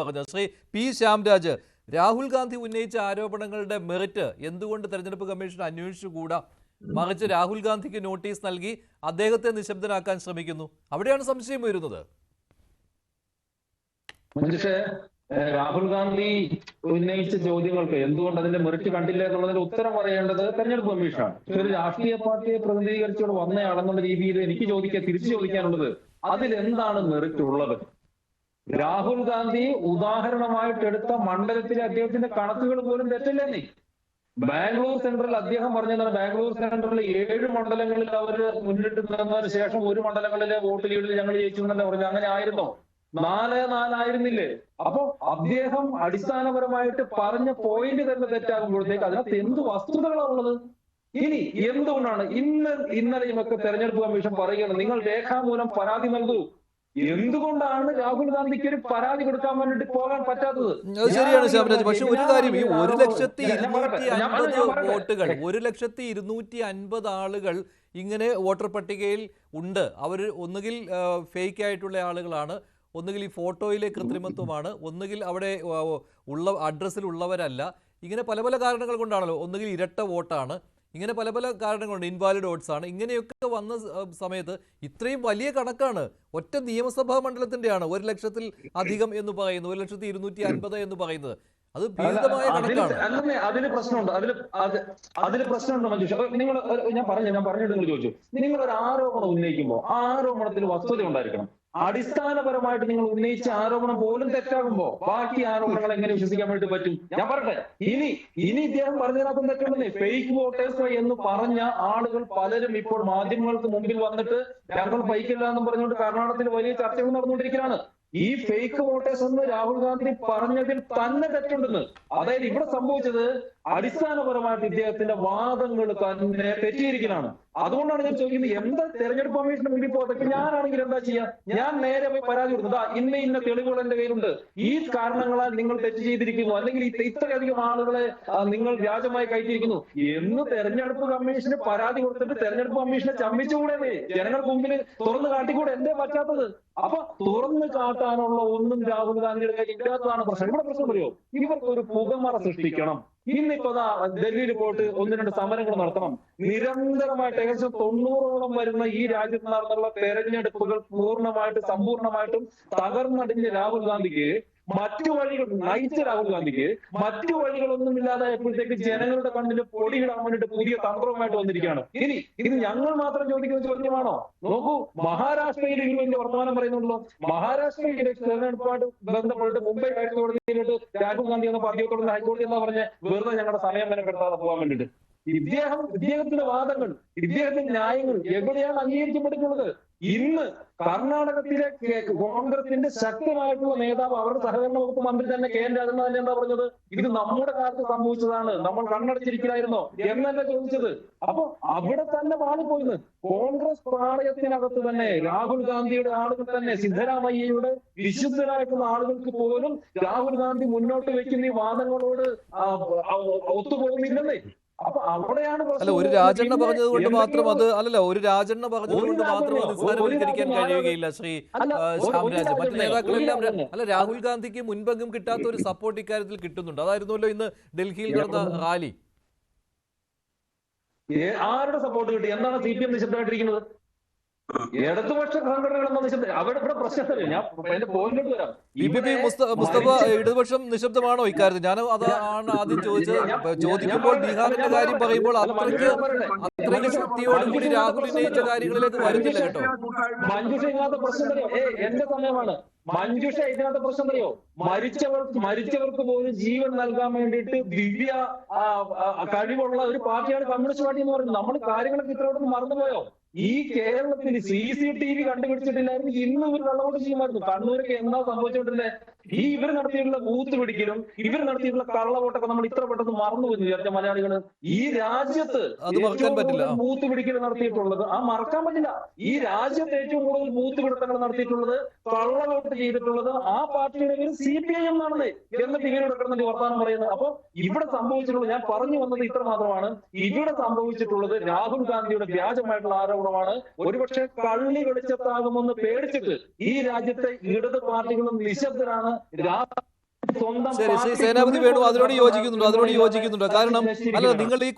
പറഞ്ഞു. ശ്രീ പി ശ്യാംരാജ്, രാഹുൽ ഗാന്ധി ഉന്നയിച്ച ആരോപണങ്ങളുടെ മെറിറ്റ് എന്തുകൊണ്ട് തെരഞ്ഞെടുപ്പ് കമ്മീഷൻ അന്വേഷിച്ചുകൂടാ, മറിച്ച് രാഹുൽ ഗാന്ധിക്ക് നോട്ടീസ് നൽകി അദ്ദേഹത്തെ നിശബ്ദനാക്കാൻ ശ്രമിക്കുന്നു? അവിടെയാണ് സംശയം വരുന്നത്. രാഹുൽ ഗാന്ധി ഉന്നയിച്ച ചോദ്യങ്ങൾക്ക് എന്തുകൊണ്ട് അതിന്റെ മെറിറ്റ് കണ്ടില്ല എന്നുള്ളതിന്റെ ഉത്തരം പറയേണ്ടത് തെരഞ്ഞെടുപ്പ് കമ്മീഷനാണ്. ഒരു രാഷ്ട്രീയ പാർട്ടിയെ പ്രതിനിധീകരിച്ചുകൊണ്ട് വന്നയാളെന്നുള്ള രീതിയിൽ എനിക്ക് തിരിച്ചു ചോദിക്കാനുള്ളത്, അതിലെന്താണ് മെറിറ്റ് ഉള്ളത്? രാഹുൽ ഗാന്ധി ഉദാഹരണമായിട്ട് എടുത്ത മണ്ഡലത്തിലെ അദ്ദേഹത്തിന്റെ കണക്കുകൾ പോലും തെറ്റില്ലേ? ബാംഗ്ലൂർ സെൻട്രൽ അദ്ദേഹം പറഞ്ഞതാണ്, ബാംഗ്ലൂർ സെൻട്രലിൽ 7 മണ്ഡലങ്ങളിൽ അവർ മുന്നിട്ട് നിന്നതിന് ശേഷം 1 മണ്ഡലങ്ങളിലെ വോട്ട് ലീഡിൽ ഞങ്ങൾ ജയിച്ചു എന്നല്ല പറഞ്ഞു. അങ്ങനെ ആയിരുന്നോ? 4-4 ആയിരുന്നില്ലേ? അപ്പൊ അദ്ദേഹം അടിസ്ഥാനപരമായിട്ട് പറഞ്ഞ പോയിന്റ് തന്നെ തെറ്റാകുമ്പോഴത്തേക്ക് അതിനകത്ത് എന്ത് വസ്തുതകളാണുള്ളത്? ഇനി എന്തുകൊണ്ടാണ് ഇന്നലെയുമൊക്കെ തെരഞ്ഞെടുപ്പ് കമ്മീഷൻ പറയുകയാണ്, നിങ്ങൾ രേഖാമൂലം പരാതി നൽകൂ. എന്തുകൊണ്ടാണ് രാഹുൽ ഗാന്ധിക്ക് ഒരു പരാതി കൊടുക്കാൻ വേണ്ടിട്ട് പോകാൻ പറ്റാത്തത്? ശരിയാണ് ശ്യാംരാജ്, പക്ഷെ ഒരു കാര്യം, ഈ 1,250,000 വോട്ടുകൾ, 1,250,000 ആളുകൾ ഇങ്ങനെ വോട്ടർ പട്ടികയിൽ ഉണ്ട്. അവർ ഒന്നുകിൽ ഫേക്ക് ആയിട്ടുള്ള ആളുകളാണ്, ഒന്നുകിൽ ഈ ഫോട്ടോയിലെ കൃത്രിമത്വമാണ്, ഒന്നുകിൽ അവിടെ അഡ്രസ്സിൽ ഉള്ളവരല്ല. ഇങ്ങനെ പല പല കാരണങ്ങൾ കൊണ്ടാണല്ലോ. ഒന്നുകിൽ ഇരട്ട വോട്ടാണ്, ഇങ്ങനെ പല പല കാരണങ്ങളുണ്ട്, ഇൻവാലിഡ് വോട്ട്സ് ആണ്. ഇങ്ങനെയൊക്കെ വന്ന സമയത്ത് ഇത്രയും വലിയ കണക്കാണ് ഒറ്റ നിയമസഭാ മണ്ഡലത്തിന്റെയാണ് 1,00,000-ൽ അധികം എന്ന് പറയുന്നത്, 1,250,000 എന്ന് പറയുന്നത്. അത് ഭീതമായ കണക്കാണ്. അതിന് പ്രശ്നമുണ്ട്, അതിന് പ്രശ്നമുണ്ട് മഞ്ജുഷ. ഞാൻ പറഞ്ഞിട്ട് നിങ്ങൾ ചോദിച്ചു, നിങ്ങൾ ഒരു ആരോപണം ഉന്നയിക്കുമ്പോൾ ആ ആരോപണത്തിൽ വസ്തുത ഉണ്ടായിരിക്കണം. അടിസ്ഥാനപരമായിട്ട് നിങ്ങൾ ഉന്നയിച്ച ആരോപണം പോലും തെറ്റാകുമ്പോ ബാക്കി ആരോപണങ്ങൾ എങ്ങനെ വിശ്വസിക്കാൻ വേണ്ടി പറ്റും? ഞാൻ പറയട്ടെ, ഇനി ഇദ്ദേഹം പറഞ്ഞതിനകത്തും തെറ്റുണ്ടെന്നേ. ഫേക്ക് വോട്ടേഴ്സ് എന്ന് പറഞ്ഞ ആളുകൾ പലരും ഇപ്പോൾ മാധ്യമങ്ങൾക്ക് മുമ്പിൽ വന്നിട്ട് ഞങ്ങൾ ഫേക്കില്ല എന്നും പറഞ്ഞുകൊണ്ട് കർണാടകത്തിൽ വലിയ ചർച്ചകൾ നടന്നുകൊണ്ടിരിക്കുകയാണ്. ഈ ഫേക്ക് വോട്ടേഴ്സ് എന്ന് രാഹുൽ ഗാന്ധി പറഞ്ഞതിൽ തന്നെ തെറ്റുണ്ടെന്ന്. അതായത് ഇവിടെ സംഭവിച്ചത് അടിസ്ഥാനപരമായിട്ട് ഇദ്ദേഹത്തിന്റെ വാദങ്ങൾ തന്നെ തെറ്റിയിരിക്കലാണ്. അതുകൊണ്ടാണ് ഞാൻ ചോദിക്കുന്നത്, എന്താ തെരഞ്ഞെടുപ്പ് കമ്മീഷന് മുമ്പിൽ പോകട്ടെ, ഞാനാണെങ്കിൽ എന്താ ചെയ്യാ? ഞാൻ നേരെ പോയി പരാതി കൊടുക്കുന്നത്, ഇന്ന തെളിവുകൾ എന്റെ കയ്യിലുണ്ട്, ഈ കാരണങ്ങളാൽ നിങ്ങൾ തെറ്റ് ചെയ്തിരിക്കുന്നു, അല്ലെങ്കിൽ ഇത്രയധികം ആളുകളെ നിങ്ങൾ വ്യാജമായി കയറ്റിയിരിക്കുന്നു എന്ന് തെരഞ്ഞെടുപ്പ് കമ്മീഷന് പരാതി കൊടുത്തിട്ട് തെരഞ്ഞെടുപ്പ് കമ്മീഷനെ ചമ്മിച്ചുകൂടെ? ജനങ്ങൾക്ക് മുമ്പിൽ തുറന്നു കാട്ടിക്കൂടെ? എന്തേ പറ്റാത്തത്? അപ്പൊ തുറന്നു കാട്ടാനുള്ള ഒന്നും രാഹുൽ ഗാന്ധിയുടെ കയ്യിൽ ഇല്ലാത്തതാണ് പ്രശ്നം. ഇവിടെ പ്രശ്നം അറിയോ? ഇവർക്ക് ഒരു പുകമറ സൃഷ്ടിക്കണം. ഇന്നിപ്പോ ഡൽഹിയിൽ പോയിട്ട് 1-2 സമരങ്ങൾ നടത്തണം. നിരന്തരമായിട്ട് ഏകദേശം 90ഓളം വരുന്ന ഈ രാജ്യത്ത് നടന്നുള്ള തെരഞ്ഞെടുപ്പുകൾ സമ്പൂർണ്ണമായിട്ടും തകർന്നടിഞ്ഞ രാഹുൽ ഗാന്ധിക്ക് മറ്റു വഴികൾ നയിച്ച രാഹുൽ ഗാന്ധിക്ക് മറ്റു വഴികളൊന്നും ഇല്ലാതായപ്പോഴത്തേക്ക് ജനങ്ങളുടെ കണ്ണിൽ പൊടിയിടാൻ വേണ്ടിട്ട് പുതിയ തന്ത്രവുമായിട്ട് വന്നിരിക്കുകയാണ്. ഇത് ഞങ്ങൾ മാത്രം ചോദിക്കുന്ന ചോദ്യമാണോ? നോക്കൂ, മഹാരാഷ്ട്രയിൽ ഇവർ വലിയ വർത്തമാനം പറയുന്നുണ്ടല്ലോ. മഹാരാഷ്ട്രയിലെ തെരഞ്ഞെടുപ്പുമായിട്ട് ബന്ധപ്പെട്ട് മുംബൈ ഹൈക്കോടതിയിലോട്ട് രാഹുൽ ഗാന്ധി എന്ന പാർട്ടിയോടുള്ള ഹൈക്കോടതി എന്താ പറഞ്ഞ, വെറുതെ ഞങ്ങളുടെ സമയം മെനക്കെടുത്താതെ പോകാൻ വേണ്ടിട്ട്. ഇദ്ദേഹത്തിന്റെ വാദങ്ങൾ, ഇദ്ദേഹത്തിന്റെ ന്യായങ്ങൾ എവിടെയാണ് അംഗീകരിക്കപ്പെട്ടിട്ടുള്ളത്? ഇന്ന് കർണാടകത്തിലെ കോൺഗ്രസിന്റെ ശക്തമായിട്ടുള്ള നേതാവ്, അവരുടെ സഹകരണ വകുപ്പ് മന്ത്രി തന്നെ കെ എൻ രാജൻ എന്താ പറഞ്ഞത്? ഇത് നമ്മുടെ കാലത്ത് സംഭവിച്ചതാണ്, നമ്മൾ കണ്ണടച്ചിരിക്കലായിരുന്നോ എന്നല്ല ചോദിച്ചത്. അപ്പൊ അവിടെ തന്നെ മാറിപ്പോയിന്ന്. കോൺഗ്രസ് പാളയത്തിനകത്ത് തന്നെ രാഹുൽ ഗാന്ധിയുടെ ആളുകൾ തന്നെ, സിദ്ധരാമയ്യയുടെ വിശുദ്ധരായിട്ടുള്ള ആളുകൾക്ക് പോലും രാഹുൽ ഗാന്ധി മുന്നോട്ട് വെക്കുന്ന ഈ വാദങ്ങളോട് ഒത്തുപോകുന്നില്ലെന്നേ. അപ്പൊ അവിടെയാണ് ഒരു രാജണ്ണ പറഞ്ഞത് കൊണ്ട് മാത്രം അത് നിസ്സാരവൽക്കരിക്കാൻ കഴിയുകയില്ല ശ്രീ ശ്യാംരാജ്. മറ്റു നേതാക്കളെല്ലാം രാഹുൽ ഗാന്ധിക്ക് മുൻപെങ്കും കിട്ടാത്ത ഒരു സപ്പോർട്ട് ഇക്കാര്യത്തിൽ കിട്ടുന്നുണ്ട്. അതായിരുന്നല്ലോ ഇന്ന് ഡൽഹിയിൽ നടന്ന റാലി. ആരുടെ സപ്പോർട്ട് കിട്ടി? എന്താണ് CPM നിശബ്ദമായിട്ടിരിക്കുന്നത്? ഇടതുപക്ഷ സംഘടനകളെന്ന് അവിടെ ഇവിടെ പ്രശ്നം. ഞാൻ എന്റെ പോയിന്റിലോട്ട് വരാം. മുസ്തഫ, ഇടതുപക്ഷം നിശബ്ദമാണോ ഇക്കാര്യത്തിൽ? ഞാൻ അതാണ് ആദ്യം ചോദിച്ചത്. ചോദിക്കുമ്പോൾ ബീഹാറിന്റെ കാര്യം പറയുമ്പോൾ അത്രയ്ക്ക് ശക്തിയോടുകൂടി രാഹുൽ ഉന്നയിച്ച കാര്യങ്ങളിലേക്ക് വരുന്നില്ല കേട്ടോ. മഞ്ജുഷ ഇതിനകത്ത് പ്രശ്നം അറിയോ? എന്റെ സമയമാണ്. മഞ്ജുഷ ഇതിനകത്ത് പ്രശ്നം അറിയോ? മരിച്ചവർക്ക് പോലും ജീവൻ നൽകാൻ വേണ്ടിയിട്ട് ദിവ്യ കഴിവുള്ള ഒരു പാർട്ടിയാണ് കമ്മ്യൂണിസ്റ്റ് പാർട്ടി എന്ന് പറയുന്നത്. നമ്മൾ കാര്യങ്ങളൊക്കെ ഇത്രയോടൊന്നും മറന്നുപോയോ? ഈ കേരളത്തിൽ CCTV കണ്ടുപിടിച്ചിട്ടില്ലായിരുന്നു ഇന്ന് ഇവർ വെള്ളവോട്ട് ചെയ്യുമായിരുന്നു. കണ്ണൂരൊക്കെ എന്താ സംഭവിച്ചുകൊണ്ടിരുന്നത്? ഇവർ നടത്തിയിട്ടുള്ള ബൂത്ത് പിടിക്കലും ഇവർ നടത്തിയിട്ടുള്ള കള്ളവോട്ടൊക്കെ നമ്മൾ ഇത്ര പെട്ടെന്ന് മറന്നുപോയി വിചാരിച്ച മലയാളികൾ. ഈ രാജ്യത്ത് ബൂത്ത് പിടിക്കൽ നടത്തിയിട്ടുള്ളത് മറക്കാൻ പറ്റില്ല. ഈ രാജ്യത്ത് ഏറ്റവും കൂടുതൽ ബൂത്ത് പിടുത്തങ്ങൾ നടത്തിയിട്ടുള്ളത്, കള്ളവോട്ട് ചെയ്തിട്ടുള്ളത് ആ പാർട്ടിയുടെ പേര് CPI എന്നാണ്. എന്നിട്ട് ഇവരോട് കിടന്നിട്ട് വർത്തമാനം പറയുന്നത്. അപ്പൊ ഇവിടെ സംഭവിച്ചിട്ടുള്ളത്, ഞാൻ പറഞ്ഞു വന്നത് ഇത്ര മാത്രമാണ്. ഇവിടെ സംഭവിച്ചിട്ടുള്ളത് രാഹുൽ ഗാന്ധിയുടെ വ്യാജമായിട്ടുള്ള ആരോപണമാണ്. ഒരുപക്ഷെ കള്ളി വെളിച്ചത്താകുമെന്ന് പേടിച്ചിട്ട് ഈ രാജ്യത്തെ ഇടത് പാർട്ടികളും നിശബ്ദരാണ്. സ്വന്തം ശരി, ശ്രീ പാർട്ടി സേനാപതി വേണു അതിനോട് പുല്ല് യോജിക്കുന്നുണ്ടോ? കാരണം അല്ല, നശിച്ചിരിക്കുകയാണ്. നിങ്ങൾ ഈ